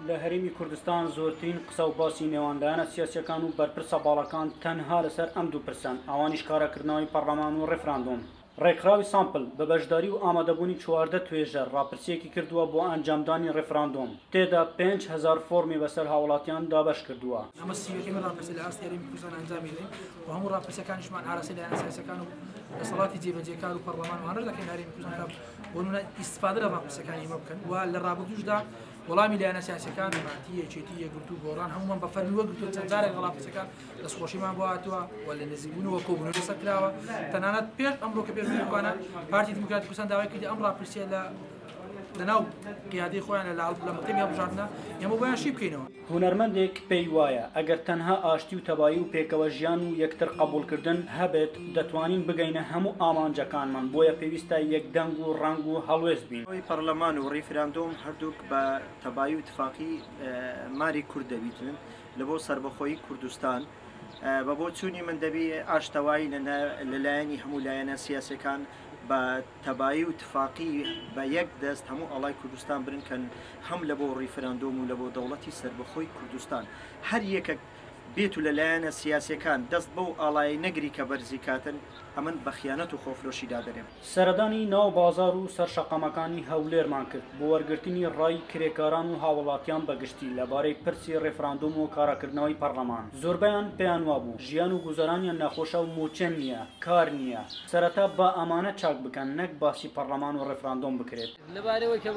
لە هەرێمی کوردستان زۆرترین قسە و باسی نێوانلایەنە سیاسیەکان و بەرپرسە باڵەکان تەنها لەسەر ئەم دوو پرسن ئەوانیش کارەکردنەوەی پەرلەمان و ڕێفراندۆم. ڕێکخراوی سامپل بە بەشداری و ئامادەبوونی 14 توێژەر ڕاپرسیەکی کردووە بۆ ئەنجامدانی ڕێفراندۆم. تێدا 5000 فۆرمی بەسەر هاوڵاتیان دابەش کردووە. ئەمە سیوەکەی من ڕاپرسی لە ئاستی هەرێمی کوردستان ئەنجامی دەین و هەموو ڕاپرسیەکانیشمان ئاراسی لایەنە سیاسیەکان و دەسەڵاتی جێبەجێکار و پەرلەمان وانە دەکەین هەرێمی کوردستان بۆ نمونە ئیستیفادە لە ڕاپرسیەکانی ئێمە بکەن و لە ڕابردووشدا وەڵامی لایەنە سیاسیەکان بەمارەتی یەکێتی یەکگرتو گۆڕان هەموومان بە فەرمی وەرگرتووە چەند جارێک ڕاپرسیەکان دەستخۆشیمان بۆ هاتووە و لە نزیکبوونەوە کۆبوونەوە لەسەر کراوە تەنانەت پێش ئەمڕۆ کە پێشبینیوانە پارتی دیموکراتی کوردستان داوای کردی ئەم ڕاپرسیە لەناو قیادەی خۆیان لە مەقتەمی هەڵبژاردنە ئێمە بۆیان شی بکەینەوە. هونەرمەندێک پێی وایە ئەگەر تەنها ئاشتی و تەبایی و پێکەوە ژیان و یەکتر قبولکردن هەبێت دەتوانین بگەینە هەموو ئامانجەکانمان بۆیە پێویستە یەکدەنگ و ڕنگ و هەڵوێست بین. پەرلەمان و ڕێفراندۆم هەردووک بە تەبایی و اتفاقی ماری کورد دەبیتن لە بۆ سربەخۆیی کوردستان بە بۆ چوونی من دەبی ئاشتەوایی لەلایەنی هەموو لایەنە سیاسەکان بە تەبایی و اتفاقی بە یەک دەست هەموو ئاڵای کوردستان برنکەن هەم لە بۆ ڕێفراندۆم و لە بۆ دەوڵەتی سربەخۆی کوردستان هەر یەکە بێت و لەلایەنە سیاسەکان دەست بەو ئاڵایی نەگری کە بەرزی کاتن ئەمن بە خیانەت و خۆفرۆشیدا دەرێن. سەردانی ناو بازار و سەرشەقەمەکانی هەولێرمان کرد بۆ وەرگرتنی ڕای کرێکاران و هاوڵاتیان بەگشتی لەبارەی پرسی ڕێفراندۆم و کارەکردنەوەی پەرلەمان. زۆربەیان پێیان وابوو ژیان و گوزەرانیان نەخۆشە و موچەن نییە کار نییە سەرەتا بە ئەمانە چاک بکەن نەک باسی پەرلەمان و ڕێفراندۆم بکرێت. لەبارەوەی کە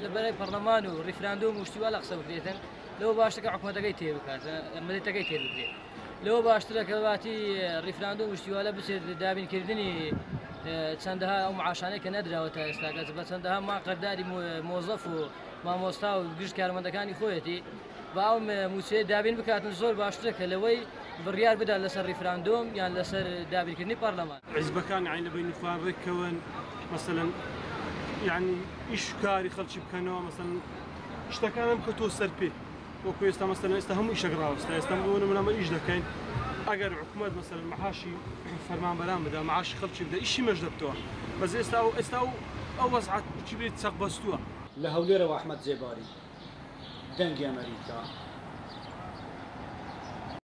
لەبەرەی پەرلەمان و ڕێفراندۆم و شتیوا لە قسە بکرێتن لەوە باشترە حکوومەتەکەی تێ بکات مەدەتەکەی تێ بکرێت. لەوە باشترە کە باتی ڕێفراندۆم و شتیوالە بچێت دابینکردنی چەندەها ئەو معاشانەی کە نەدراوە تا ئێستا بە چەندەها ماقەداری مۆزەف و مامۆستا و گشت کارمەندەکانی خۆیەتی با ئەو موچێ دابین بکاتن زۆر باشترە کە لەوەی بڕیار بدات لەسەر ڕێفراندۆم یان لەسەر دابینکردنی پەرلەمان. حیزبەکان عین بین خوان ڕێککەون مثلا یعنی ئیش کاری خەڵکی بکەنەوە مثلا شتەکانم کە تۆ سەر پێ وەکو ئێستا مەسەلەن ئێستا هەموو ئیشەک ڕاوەستا ئێستا بۆ نمونە ئیش دەکەین ئەگەر حکوومەت مەسەلەن مەحاشی فەرمانبەران بدە مەعاشی خەڵکی بدە ئیشی مەش دەبتەوە بەس ئێستا ئەو وەزعەت بچی بێت چەق بەستووە. لە هەولێرەوە ئەحمەد جێباری دەنگی ئەمریکا